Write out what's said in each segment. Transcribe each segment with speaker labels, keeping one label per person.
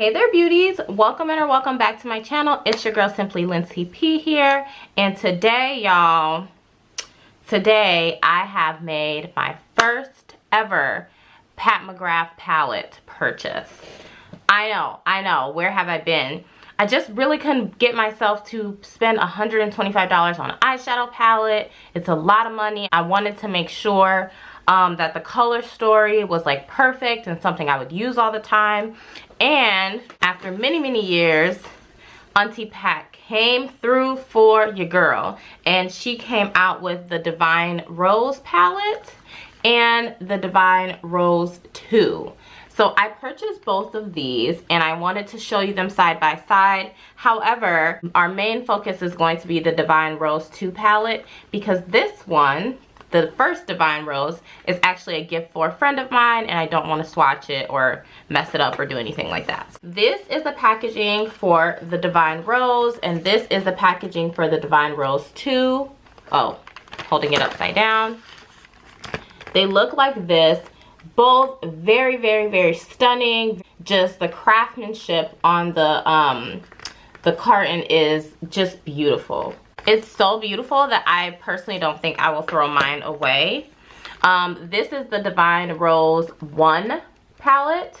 Speaker 1: Hey there beauties, welcome in or welcome back to my channel. It's your girl Simply Lindsay P here, and today y'all, I have made my first ever Pat McGrath palette purchase. I know, where have I been? I just really couldn't get myself to spend $125 on an eyeshadow palette. It's a lot of money. I wanted to make sure that the color story was like perfect and something I would use all the time. And after many years, Auntie Pat came through for your girl, and she came out with the Divine Rose palette and the Divine Rose 2. So I purchased both of these and I wanted to show you them side by side. However, our main focus is going to be the Divine Rose 2 palette, because this one, the first Divine Rose, is actually a gift for a friend of mine, and I don't want to swatch it or mess it up or do anything like that. This is the packaging for the Divine Rose, and this is the packaging for the Divine Rose 2. Oh, holding it upside down. They look like this. Both very stunning. Just the craftsmanship on the carton is just beautiful. It's so beautiful that I personally don't think I will throw mine away. This is the Divine Rose 1 palette.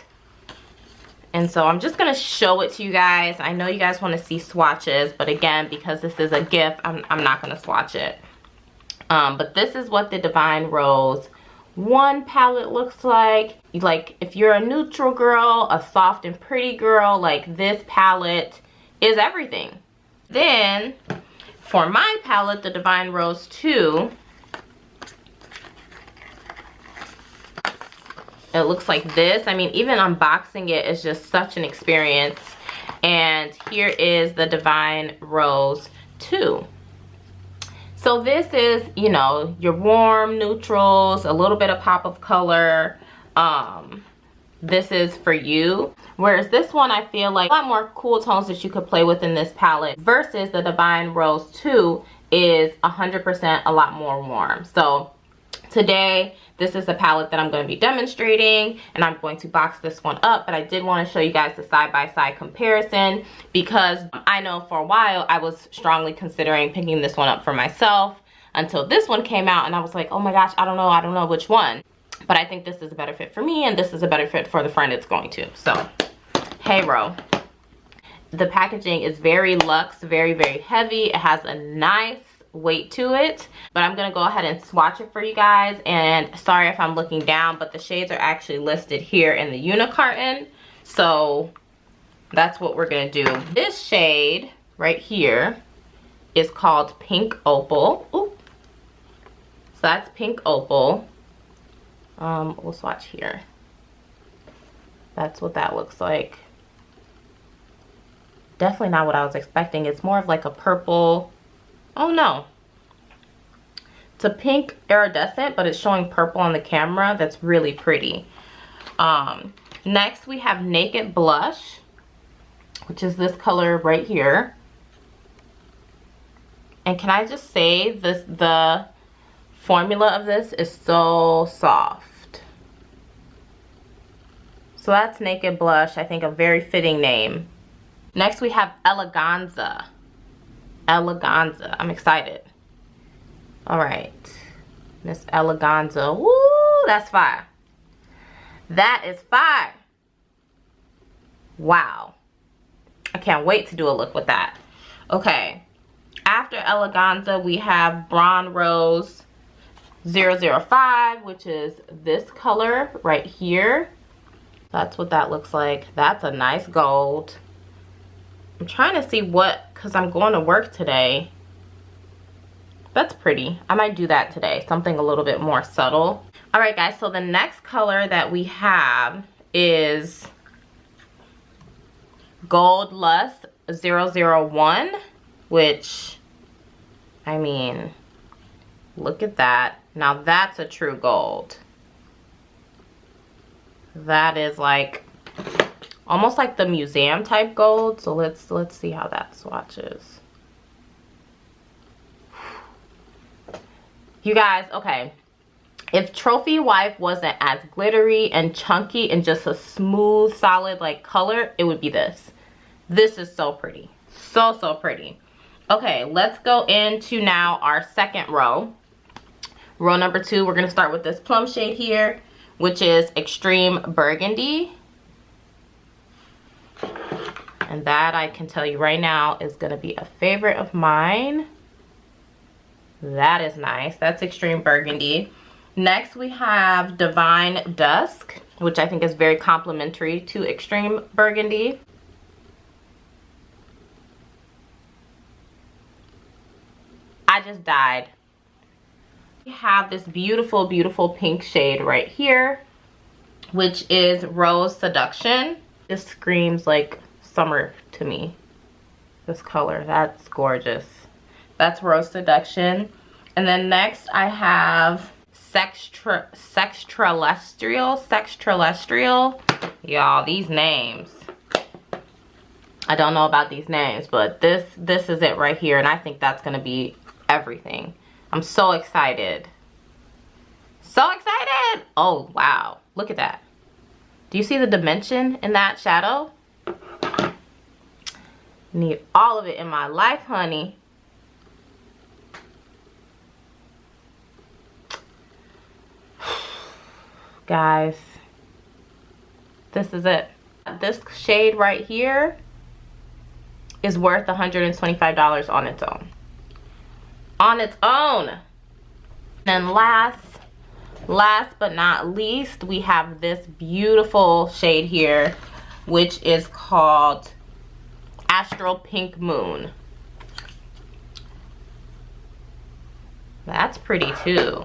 Speaker 1: And so I'm just going to show it to you guys. I know you guys want to see swatches, but again, because this is a gift, I'm not going to swatch it. But this is what the Divine Rose 1 palette looks like. Like, if you're a neutral girl, a soft and pretty girl, like, this palette is everything. Then for my palette, the Divine Rose 2, it looks like this. I mean, even unboxing it is just such an experience. And here is the Divine Rose 2. So this is, you know, your warm neutrals, a little bit of pop of color. This is for you. Whereas this one, I feel like a lot more cool tones that you could play with in this palette, versus the Divine Rose 2 is 100% a lot more warm. So today, this is a palette that I'm going to be demonstrating, and I'm going to box this one up. But I did want to show you guys the side-by-side comparison, because I know for a while I was strongly considering picking this one up for myself until this one came out, and I was like, oh my gosh, I don't know which one. But I think this is a better fit for me, and this is a better fit for the friend it's going to. So, hey, bro. The packaging is very luxe, very heavy. It has a nice weight to it. But I'm going to go ahead and swatch it for you guys. And sorry if I'm looking down, but the shades are actually listed here in the unicarton. So, that's what we're going to do. This shade right here is called Pink Opal. Ooh. So, that's Pink Opal. We'll swatch here. That's what that looks like. Definitely not what I was expecting. It's more of like a purple. Oh no. It's a pink iridescent, but it's showing purple on the camera. That's really pretty. Next we have Naked Blush, which is this color right here. And can I just say this, the formula of this is so soft. So that's Naked Blush. I think a very fitting name. Next we have Eleganza. Eleganza. I'm excited. Alright. Miss Eleganza. Woo! That's fire. That is fire. Wow. I can't wait to do a look with that. Okay. After Eleganza, we have Bron Rose 005, which is this color right here. That's what that looks like. That's a nice gold. I'm trying to see what, because I'm going to work today. That's pretty. I might do that today. Something a little bit more subtle. Alright guys, so the next color that we have is Gold Lust 001, which, I mean, look at that. Now that's a true gold. That is like almost like the museum type gold. So let's see how that swatches. You guys, okay, If Trophy Wife wasn't as glittery and chunky and just a smooth, solid like color, it would be this. This is so pretty. So, so pretty. Okay, let's go into now our second row. Row number 2, we're going to start with this plum shade here, which is Extreme Burgundy. And that, I can tell you right now, is going to be a favorite of mine. That is nice. That's Extreme Burgundy. Next, we have Divine Dusk, which I think is very complimentary to Extreme Burgundy. I just died. We have this beautiful, beautiful pink shade right here, which is Rose Seduction. This screams like summer to me. This color, that's gorgeous. That's Rose Seduction. And then next I have Sextralestial. Y'all, these names. I don't know about these names, but this is it right here, and I think that's gonna be everything. I'm so excited. So excited! Oh, wow. Look at that. Do you see the dimension in that shadow? Need all of it in my life, honey. Guys, this is it. This shade right here is worth $125 on its own. On its own. And last but not least, we have this beautiful shade here, which is called Astral Pink Moon. That's pretty too.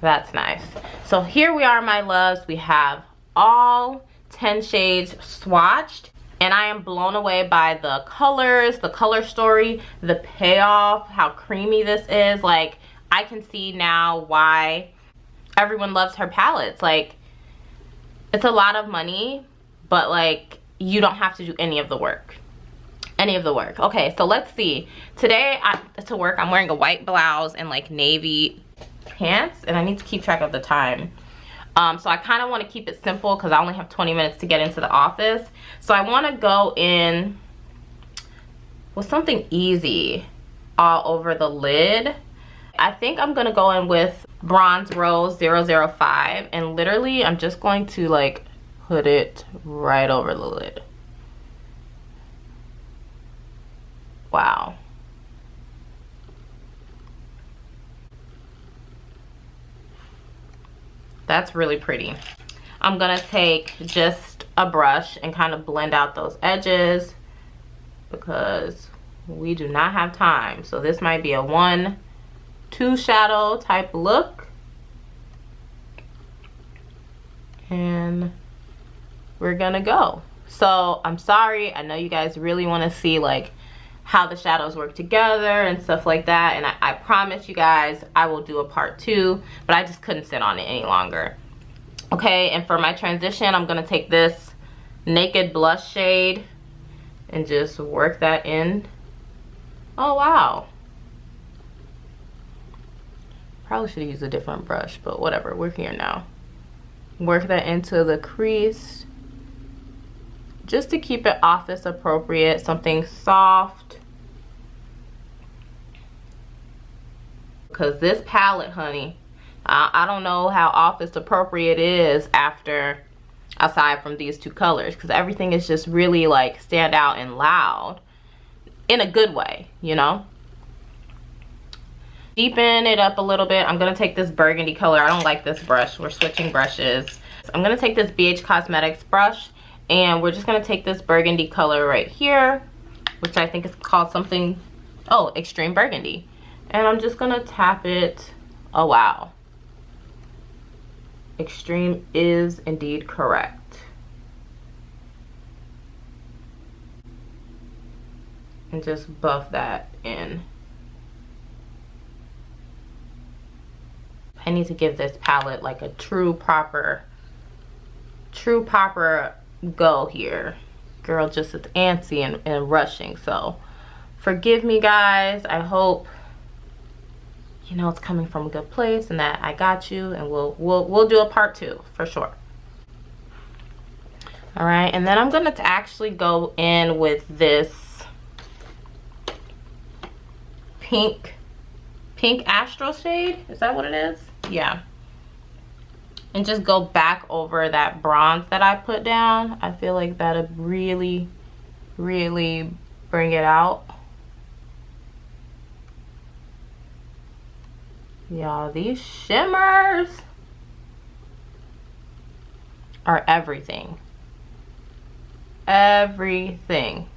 Speaker 1: That's nice. So here we are, my loves. We have all 10 shades swatched, and I am blown away by the colors, the color story, the payoff, how creamy this is. Like, I can see now why everyone loves her palettes. Like, it's a lot of money, but like, you don't have to do any of the work. Okay, so let's see. Today to work, I'm wearing a white blouse and like navy pants, and I need to keep track of the time. So I kind of want to keep it simple because I only have 20 minutes to get into the office. So I want to go in with something easy all over the lid. I think I'm going to go in with Bronze Rose 005, and literally I'm just going to like put it right over the lid. Wow. That's really pretty. I'm gonna take just a brush and kind of blend out those edges because we do not have time. So this might be a 1-2 shadow type look. And we're gonna go. So I'm sorry, I know you guys really wanna see like how the shadows work together and stuff like that, and I promise you guys I will do a part 2, but I just couldn't sit on it any longer. Okay, and for my transition, I'm gonna take this Naked Blush shade and just work that in. Oh wow, probably should use a different brush, but whatever, we're here now. Work that into the crease just to keep it office appropriate, something soft. Because this palette, honey, I don't know how office appropriate it is aside from these 2 colors, because everything is just really like stand out and loud in a good way, you know. Deepen it up a little bit. I'm gonna take this burgundy color. I don't like this brush. We're switching brushes. I'm gonna take this BH Cosmetics brush, and we're just gonna take this burgundy color right here, which I think is called something, oh, Extreme Burgundy. And I'm just gonna tap it. Oh wow, Extreme is indeed correct. And just buff that in. I need to give this palette like a true proper go here. Girl just is antsy and rushing, so forgive me guys. I hope you know it's coming from a good place and that I got you, and we'll do a part 2 for sure. All right, and then I'm gonna actually go in with this pink astral shade. Is that what it is? Yeah. And just go back over that bronze that I put down. I feel like that'll really, really bring it out. Y'all, these shimmers are everything. Everything.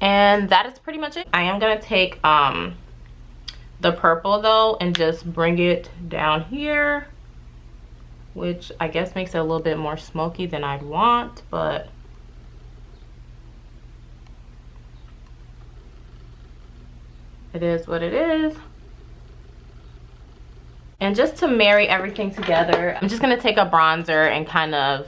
Speaker 1: And that is pretty much it. I am gonna take the purple though and just bring it down here, which I guess makes it a little bit more smoky than I'd want, but it is what it is. And just to marry everything together, I'm just gonna take a bronzer and kind of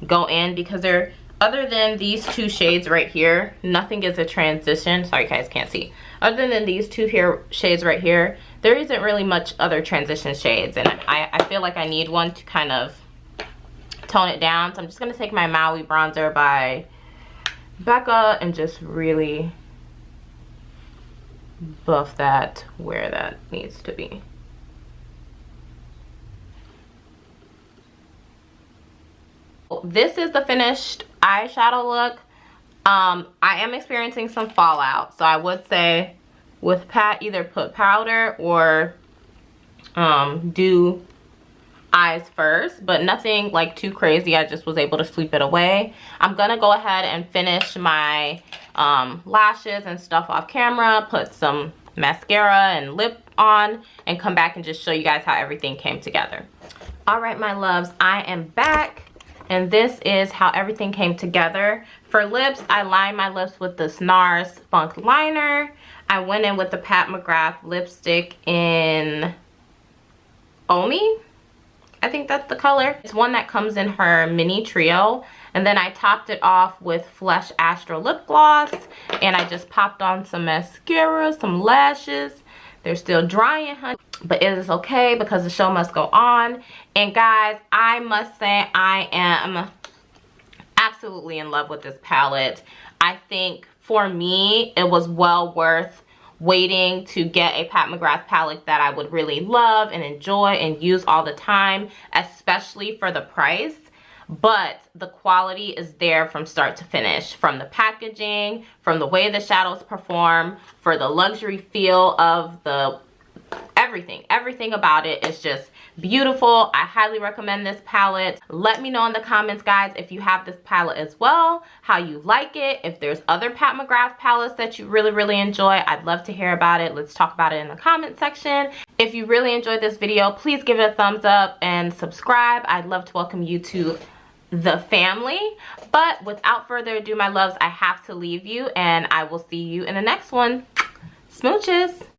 Speaker 1: go in, because they're, other than these 2 shades right here, nothing is a transition. Sorry you guys can't see. Other than these 2 shades right here, there isn't really much other transition shades, and I feel like I need one to kind of tone it down. So I'm just gonna take my Maui bronzer by Becca and just really buff that where that needs to be. This is the finished eyeshadow look. I am experiencing some fallout, so I would say with Pat, either put powder or do eyes first, but nothing like too crazy. I just was able to sweep it away. I'm gonna go ahead and finish my lashes and stuff off camera, put some mascara and lip on, and come back and just show you guys how everything came together. All right, my loves, I am back. And this is how everything came together. For lips, I lined my lips with this Nars Funk Liner. I went in with the Pat McGrath lipstick in Omi. I think that's the color. It's one that comes in her mini trio. And then I topped it off with Flesh Astral Lip Gloss. And I just popped on some mascara, some lashes. They're still drying, honey, but it is okay because the show must go on. And guys, I must say I am absolutely in love with this palette. I think for me, it was well worth waiting to get a Pat McGrath palette that I would really love and enjoy and use all the time, especially for the price. But the quality is there from start to finish, from the packaging, from the way the shadows perform, for the luxury feel of the everything about it is just beautiful. I highly recommend this palette. Let me know in the comments, guys, if you have this palette as well, how you like it. If there's other Pat McGrath palettes that you really enjoy, I'd love to hear about it. Let's talk about it in the comment section. If you really enjoyed this video, please give it a thumbs up and subscribe. I'd love to welcome you to the family. But without further ado, my loves, I have to leave you, and I will see you in the next one. Smooches.